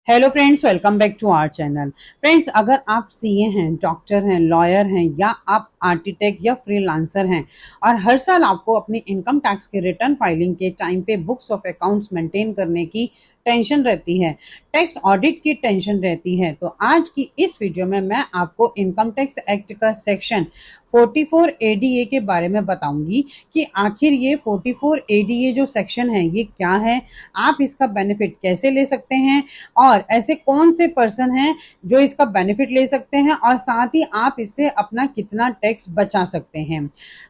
Hello friends, welcome back to our channel. Friends, अगर आप CA हैं, डॉक्टर हैं, लॉयर हैं या आप आर्किटेक्ट या फ्रीलांसर हैं और हर साल आपको अपनी इनकम टैक्स के रिटर्न फाइलिंग के टाइम पे बुक्स ऑफ अकाउंट्स मेंटेन करने की टेंशन रहती है, टैक्स ऑडिट की टेंशन रहती है, तो आज की इस वीडियो में मैं आपको इनकम टैक्स एक्ट का सेक्शन 44 एडीए के बारे में बताऊंगी कि आखिर ये 44 एडीए जो सेक्शन है ये क्या है, आप इसका बेनिफिट कैसे ले सकते हैं और ऐसे कौन से पर्सन हैं जो इसका बेनिफिट ले सकते हैं और साथ ही आप इससे अपना कितना टैक्स बचा सकते हैं।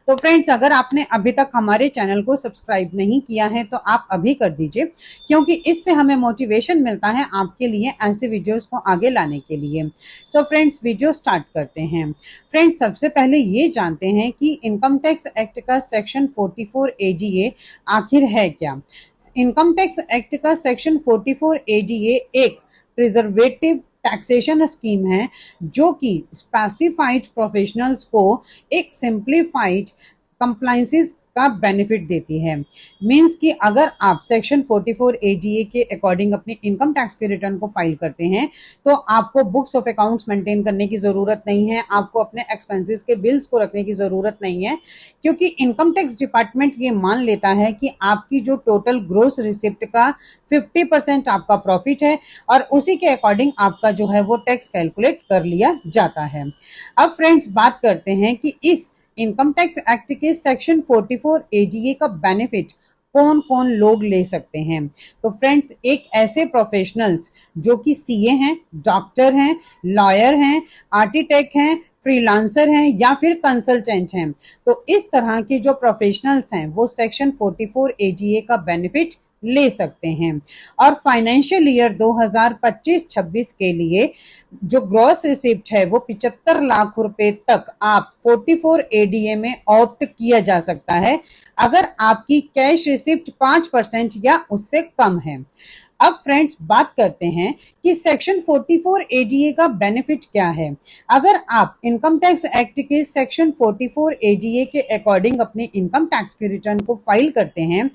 तो फ्रेंड्स, अगर आपने अभी तक हमारे चैनल को सब्सक्राइब नहीं किया है तो आप अभी कर दीजिए, क्योंकि इससे हमें मोटिवेशन मिलता है आपके लिए ऐसे वीडियोस को आगे लाने के लिए। सो फ्रेंड्स, वीडियो स्टार्ट करते हैं। फ्रेंड्स, सबसे पहले ये जानते हैं कि इनकम टैक्स एक्ट का सेक्शन 44 एडीए आखिर है क्या। इनकम टैक्स एक्ट का सेक्शन 44 एडीए एक प्रिजर्वेटिव टैक्सेशन स्कीम है जो कि स्पेसिफाइड प्रोफेशनल्स को एक सिंप्लीफाइड कंप्लायंसेस का बेनिफिट देती है। मींस कि अगर आप सेक्शन 44 एडीए के अकॉर्डिंग अपने इनकम टैक्स के रिटर्न को फाइल करते हैं तो आपको बुक्स ऑफ अकाउंट्स मेंटेन करने की जरूरत नहीं है, आपको अपने एक्सपेंसेस के बिल्स को रखने की जरूरत नहीं है, क्योंकि इनकम टैक्स डिपार्टमेंट ये मान लेता है कि आपकी जो टोटल ग्रोस रिसिप्ट का 50% आपका प्रॉफिट है और उसी के अकॉर्डिंग आपका जो है वो टैक्स कैलकुलेट कर लिया जाता है। अब फ्रेंड्स, बात करते हैं कि इस इनकम टैक्स एक्ट के सेक्शन 44 एडीए का बेनिफिट कौन कौन लोग ले सकते हैं। तो फ्रेंड्स, एक ऐसे प्रोफेशनल्स जो कि सीए हैं, डॉक्टर हैं, लॉयर हैं, आर्किटेक्ट हैं, फ्रीलांसर हैं या फिर कंसल्टेंट हैं, तो इस तरह के जो प्रोफेशनल्स हैं वो सेक्शन 44 एडीए का बेनिफिट ले सकते हैं। और फाइनेंशियल ईयर 2025-26 के लिए जो ग्रॉस रिसिप्ट है वो 75 लाख रुपए तक आप 44 एडीए में ऑप्ट किया जा सकता है अगर आपकी कैश रिसिप्ट 5% या उससे कम है। अब फ्रेंड्स, बात करते हैं कि सेक्शन 44 एडीए का बेनिफिट क्या है। अगर आप इनकम टैक्स एक्ट के सेक्शन 44 एडीए के अकॉर्डिंग अपने इनकम टैक्स के रिटर्न को फाइल करते हैं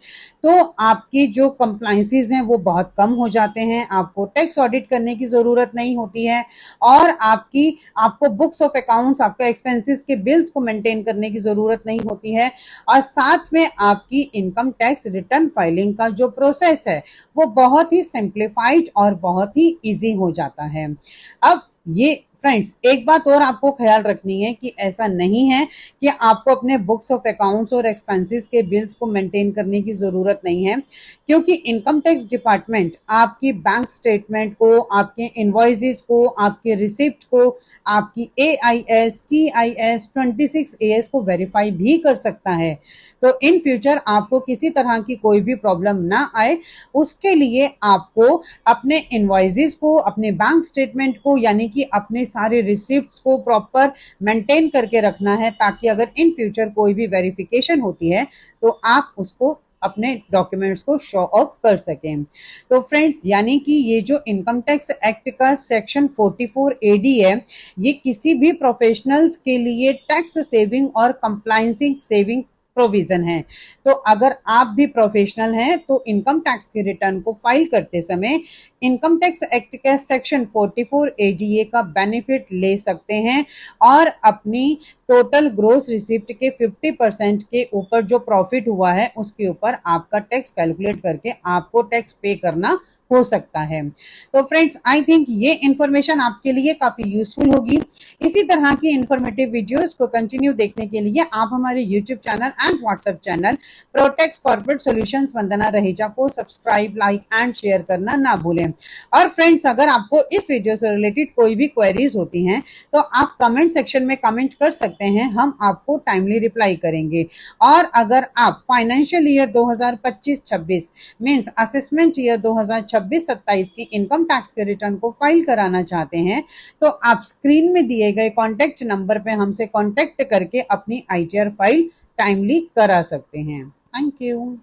तो आपकी जो कंप्लायंसेस हैं वो बहुत कम हो जाते हैं, आपको टैक्स ऑडिट करने की जरूरत नहीं होती है और आपको बुक्स ऑफ अकाउंट्स, आपका एक्सपेंसेस के बिल्स को मेंटेन करने की जरूरत नहीं होती है और साथ में आपकी इनकम टैक्स रिटर्न फाइलिंग का जो प्रोसेस है वो बहुत ही सिंप्लीफाइड और बहुत ही इजी हो जाता है। अब ये फ्रेंड्स, एक बात और आपको ख्याल रखनी है कि ऐसा नहीं है कि आपको अपने बुक्स ऑफ अकाउंट्स और एक्सपेंसेस के बिल्स को मेंटेन करने की जरूरत नहीं है, क्योंकि इनकम टैक्स डिपार्टमेंट आपकी बैंक स्टेटमेंट को, आपके इनवॉइसेस को, आपके रिसिप्ट को, आपकी AIS, TIS, 26AS को वेरीफाई भी कर सकता है। तो इन फ्यूचर आपको किसी तरह की कोई भी प्रॉब्लम ना आए, उसके लिए आपको अपने इनवॉइसेस को, अपने बैंक स्टेटमेंट को, यानी कि अपने सारे रिसिप्ट्स को प्रॉपर मेंटेन करके रखना है, ताकि अगर इन फ्यूचर कोई भी वेरिफिकेशन होती है तो आप उसको अपने डॉक्यूमेंट्स को शो ऑफ कर सकें। तो फ्रेंड्स, यानी कि ये जो इनकम टैक्स एक्ट का सेक्शन 44 एडी है ये किसी भी प्रोफेशनल्स के लिए टैक्स सेविंग और कंप्लायंसिंग सेविंग प्रोविजन है। तो अगर आप भी प्रोफेशनल हैं तो इनकम टैक्स के रिटर्न को फाइल करते समय इनकम टैक्स एक्ट के सेक्शन 44 एडीए का बेनिफिट ले सकते हैं और अपनी टोटल ग्रोस रिसिप्ट के 50% के ऊपर जो प्रॉफिट हुआ है उसके ऊपर आपका टैक्स कैलकुलेट करके आपको टैक्स पे करना हो सकता है। तो फ्रेंड्स, आई थिंक ये इंफॉर्मेशन आपके लिए काफी यूजफुल होगी। इसी तरह की इंफॉर्मेटिव वीडियोस को कंटिन्यू देखने के लिए आप हमारे YouTube channel and WhatsApp channel Protex corporate solutions Vandana Raheja को सब्सक्राइब, लाइक एंड शेयर करना ना भूलें। और फ्रेंड्स, अगर आपको इस वीडियो से रिलेटेड कोई भी क्वेरीज होती हैं तो आप कमेंट सेक्शन में कमेंट कर सकते हैं, हम आपको टाइमली रिप्लाई करेंगे। और अगर आप financial year 2025-26 means assessment year 2026-27 की इनकम टैक्स के रिटर्न को फाइल कराना चाहते हैं तो आप स्क्रीन में दिए गए कॉन्टेक्ट नंबर पे हमसे कॉन्टेक्ट करके अपनी ITR फाइल टाइमली करा सकते हैं। Thank you.